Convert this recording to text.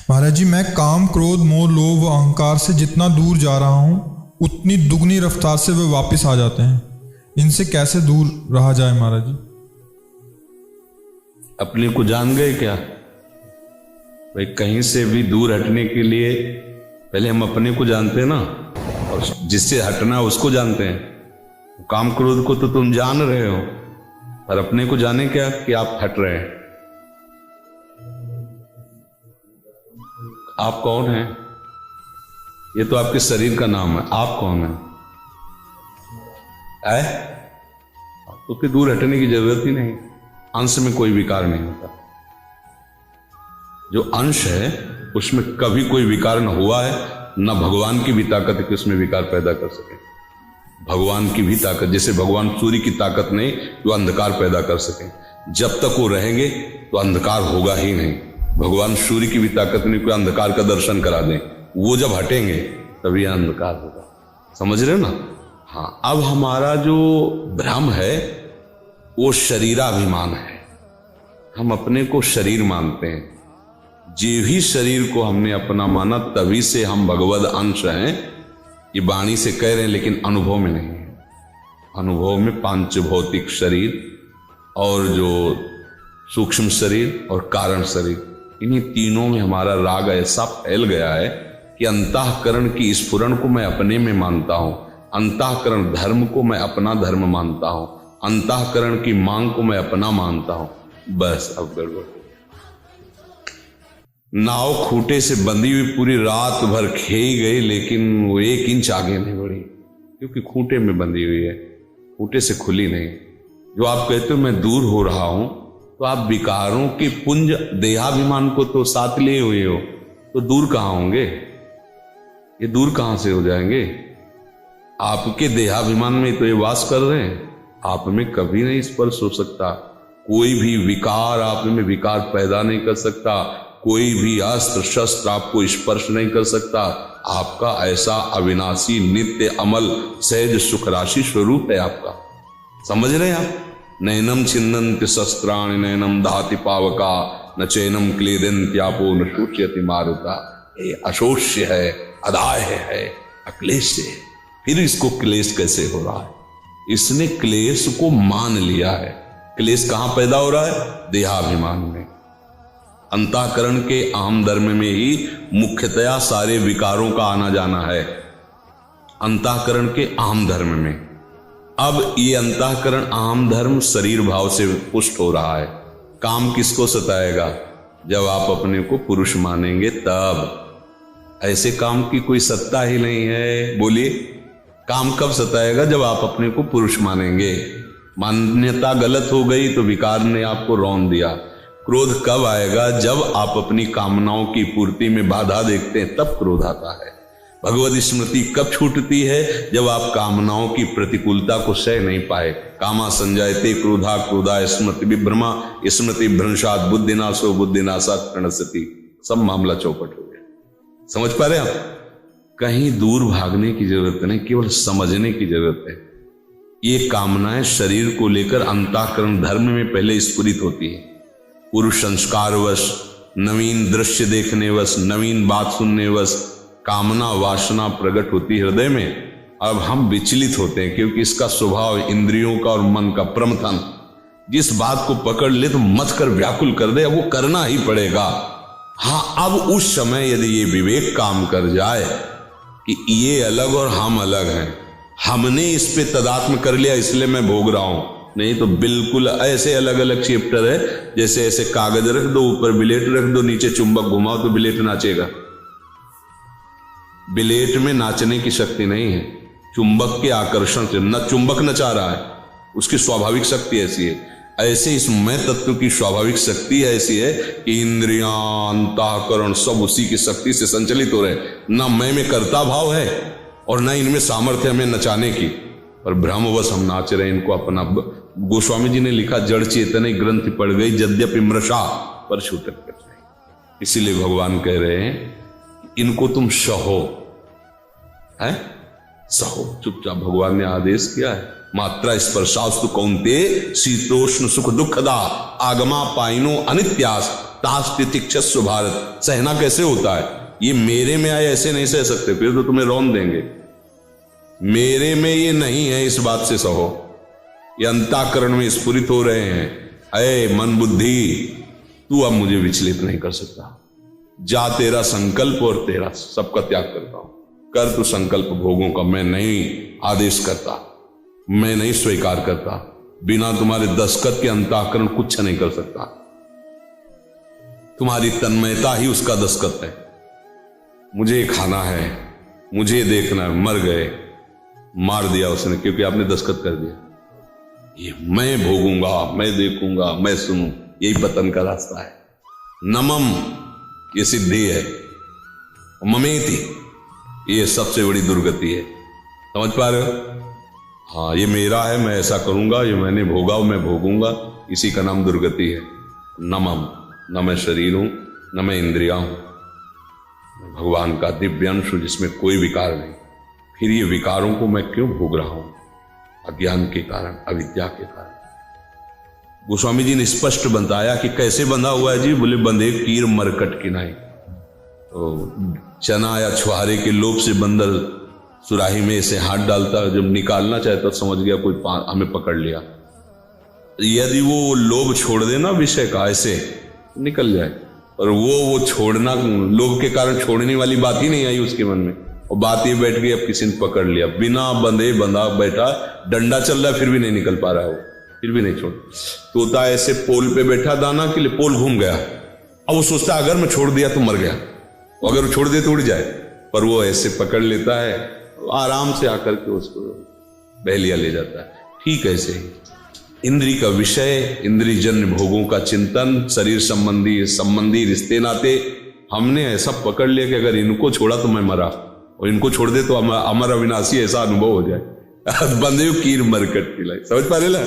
महाराज जी, मैं काम, क्रोध, मोह, लोभ व अहंकार से जितना दूर जा रहा हूँ उतनी दुगनी रफ्तार से वे वापस आ जाते हैं। इनसे कैसे दूर रहा जाए महाराज जी? अपने को जान गए क्या भाई? कहीं से भी दूर हटने के लिए पहले हम अपने को जानते हैं ना, और जिससे हटना है उसको जानते हैं। काम क्रोध को तो तुम जान रहे हो, पर अपने को जाने क्या कि आप हट रहे हैं। आप कौन हैं? ये तो आपके शरीर का नाम है। आप कौन हैं? तो फिर दूर हटने की जरूरत ही नहीं। अंश में कोई विकार नहीं होता। जो अंश है उसमें कभी कोई विकार न हुआ है, न भगवान की भी ताकत है कि उसमें विकार पैदा कर सके। भगवान की भी ताकत, जैसे भगवान सूर्य की ताकत नहीं जो अंधकार पैदा कर सके। जब तक वो रहेंगे तो अंधकार होगा ही नहीं। भगवान सूर्य की भी ताकत नहीं कोई अंधकार का दर्शन करा दें। वो जब हटेंगे तभी अंधकार होगा। समझ रहे हो ना? हाँ, अब हमारा जो भ्रम है वो शरीराभिमान है। हम अपने को शरीर मानते हैं। जे भी शरीर को हमने अपना माना तभी से हम भगवद अंश हैं। ये वाणी से कह रहे हैं लेकिन अनुभव में नहीं है। अनुभव में पांच भौतिक शरीर और जो सूक्ष्म शरीर और कारण शरीर, इन्हीं तीनों में हमारा राग ऐसा फैल गया है कि अंतःकरण की स्फुरण को मैं अपने में मानता हूं, अंतःकरण धर्म को मैं अपना धर्म मानता हूं, अंतःकरण की मांग को मैं अपना मानता हूं। बस अब गड़बड़। नाव खूंटे से बंधी हुई पूरी रात भर खेई गई, लेकिन वो 1 इंच आगे नहीं बढ़ी, क्योंकि खूंटे में बंधी हुई है, खूंटे से खुली नहीं। जो आप कहते हो मैं दूर हो रहा हूं, तो आप विकारों के पुंज देहाभिमान को तो साथ लिए हुए हो, तो दूर कहां होंगे? ये दूर कहां से हो जाएंगे? आपके देहाभिमान में तो ये वास कर रहे हैं। आप में कभी नहीं स्पर्श हो सकता। कोई भी विकार आप में विकार पैदा नहीं कर सकता। कोई भी अस्त्र शस्त्र आपको स्पर्श नहीं कर सकता। आपका ऐसा अविनाशी नित्य अमल सहज सुख राशि स्वरूप है आपका। समझ रहे हैं आप? नैनम छिन्नन्ति शस्त्राणि नैनम दहाति पावका न चैनम क्लेदन्त्यापो न शोच्यति मारुता। ये अशोष्य है, अदाह्य है, अक्लेश है। फिर इसको क्लेश कैसे हो रहा है? इसने क्लेश को मान लिया है। क्लेश कहां पैदा हो रहा है? देहाभिमान में। अंतःकरण के अहम धर्म में ही मुख्यतया सारे विकारों का आना जाना है, अंतःकरण के अहम धर्म में। अब ये अंतःकरण अहम धर्म शरीर भाव से पुष्ट हो रहा है। काम किसको सताएगा? जब आप अपने को पुरुष मानेंगे तब। ऐसे काम की कोई सत्ता ही नहीं है। बोलिए, काम कब सताएगा? जब आप अपने को पुरुष मानेंगे। मान्यता गलत हो गई तो विकार ने आपको रौंद दिया। क्रोध कब आएगा? जब आप अपनी कामनाओं की पूर्ति में बाधा देखते हैं, तब क्रोध आता है। भगवत स्मृति कब छूटती है? जब आप कामनाओं की प्रतिकूलता को सह नहीं पाए। कामा संजायते क्रोधा क्रोधा स्मृति विभ्रमा स्मृति भ्रंशात बुद्धिनाशो बुद्धिनाशात प्रणश्यति। सब मामला चौपट हो गया। समझ पा रहे हैं आप? कहीं दूर भागने की जरूरत नहीं, केवल समझने की जरूरत है। ये कामनाएं शरीर को लेकर अंतःकरण धर्म में पहले स्फुरित होती है। पुरुष संस्कारवश, नवीन दृश्य देखने वश, नवीन बात सुनने वश कामना वासना प्रकट होती हृदय में। अब हम विचलित होते हैं क्योंकि इसका स्वभाव इंद्रियों का और मन का प्रमथन। जिस बात को पकड़ ले तो मत कर व्याकुल कर दे, वो करना ही पड़ेगा। हाँ, अब उस समय यदि ये विवेक काम कर जाए कि ये अलग और हम अलग हैं, हमने इस पे तदात्म कर लिया इसलिए मैं भोग रहा हूं, नहीं तो बिल्कुल ऐसे अलग अलग चैप्टर है। जैसे ऐसे कागज रख दो, ऊपर बिलेट रख दो, नीचे चुंबक घुमाओ तो बिलेट नाचेगा। बिलेट में नाचने की शक्ति नहीं है, चुंबक के आकर्षण से न चुंबक नचा रहा है, उसकी स्वाभाविक शक्ति ऐसी है। ऐसे इस मैं तत्व की स्वाभाविक शक्ति ऐसी है कि इंद्रियां अंतःकरण सब उसी की शक्ति से संचलित हो रहे। न मैं में कर्ता भाव है और न इनमें सामर्थ्य हमें नचाने की, पर भ्रमवश हम नाच रहे हैं इनको अपना। गोस्वामी जी ने लिखा, जड़ चेतन ग्रंथि पड़ गई यद्यपि मृषा पर छूटक कर रही। इसीलिए भगवान कह रहे हैं इनको तुम सहो, है सहो चुपचाप। भगवान ने आदेश किया है, मात्रा स्पर्शास्तु कौन्ते शीतोष्ण सुख दुखदा आगमा पाइनो अनित्यास तास्ति तिक्षस्व भारत, सहना कैसे होता है? ये मेरे में आए ऐसे नहीं सह सकते, फिर तो तुम्हें रौंद देंगे। मेरे में ये नहीं है, इस बात से सहो। ये अंतःकरण में स्फुरित हो रहे हैं। अये मन बुद्धि, तू अब मुझे विचलित नहीं कर सकता। जा तेरा संकल्प और तेरा सबका त्याग करता हूं। कर तू संकल्प भोगों का, मैं नहीं आदेश करता, मैं नहीं स्वीकार करता। बिना तुम्हारे दस्तखत के अंतःकरण कुछ नहीं कर सकता। तुम्हारी तन्मयता ही उसका दस्तखत है। मुझे खाना है, मुझे देखना है, मर गए, मार दिया उसने क्योंकि आपने दस्तखत कर दिया। ये मैं भोगूंगा, मैं देखूंगा, मैं सुनूं, यही पतन का रास्ता है। नमम ये सिद्धि है, ममेति ये सबसे बड़ी दुर्गति है। समझ पा रहे हो? हाँ, ये मेरा है, मैं ऐसा करूंगा, ये मैंने भोगा, मैं भोगूंगा, इसी का नाम दुर्गति है। नमम, न मैं शरीर हूं, न मैं इंद्रिया हूं, भगवान का दिव्य अंश हूं जिसमें कोई विकार नहीं। फिर ये विकारों को मैं क्यों भोग रहा हूं? अज्ञान के कारण, अविद्या के कारण। गोस्वामी जी ने स्पष्ट बताया कि कैसे बंधा हुआ है जी। बोले बंधे कीर मरकट की नहीं। तो चना या छुहारे के लोभ से बंदर सुराही में ऐसे हाथ डालता, जब निकालना चाहता समझ गया कोई हमें पकड़ लिया। यदि वो लोभ छोड़ देना विषय का, ऐसे निकल जाए। और वो छोड़ना, लोभ के कारण छोड़ने वाली बात ही नहीं आई उसके मन में, और बात ये बैठ गई, अब किसी ने पकड़ लिया, बिना बंधे बंधा बैठा, डंडा चल रहा है फिर भी नहीं निकल पा रहा है वो, फिर भी नहीं छोड़। तोता ऐसे पोल पे बैठा दाना के लिए, पोल घूम गया, अब वो सोचता अगर मैं छोड़ दिया तो मर गया, अगर वो छोड़ दे तो उड़ जाए, पर वो ऐसे पकड़ लेता है, आराम से आकर के उसको बहलिया ले जाता है। ठीक ऐसे ही इंद्री का विषय, इंद्री जन्य भोगों का चिंतन, शरीर संबंधी रिश्ते नाते, हमने ऐसा पकड़ लिया कि अगर इनको छोड़ा तो मैं मरा, और इनको छोड़ दे तो अमर अविनाशी ऐसा अनुभव हो जाए। बंदे कीर मरकट की लाई। समझ पा रहे ना?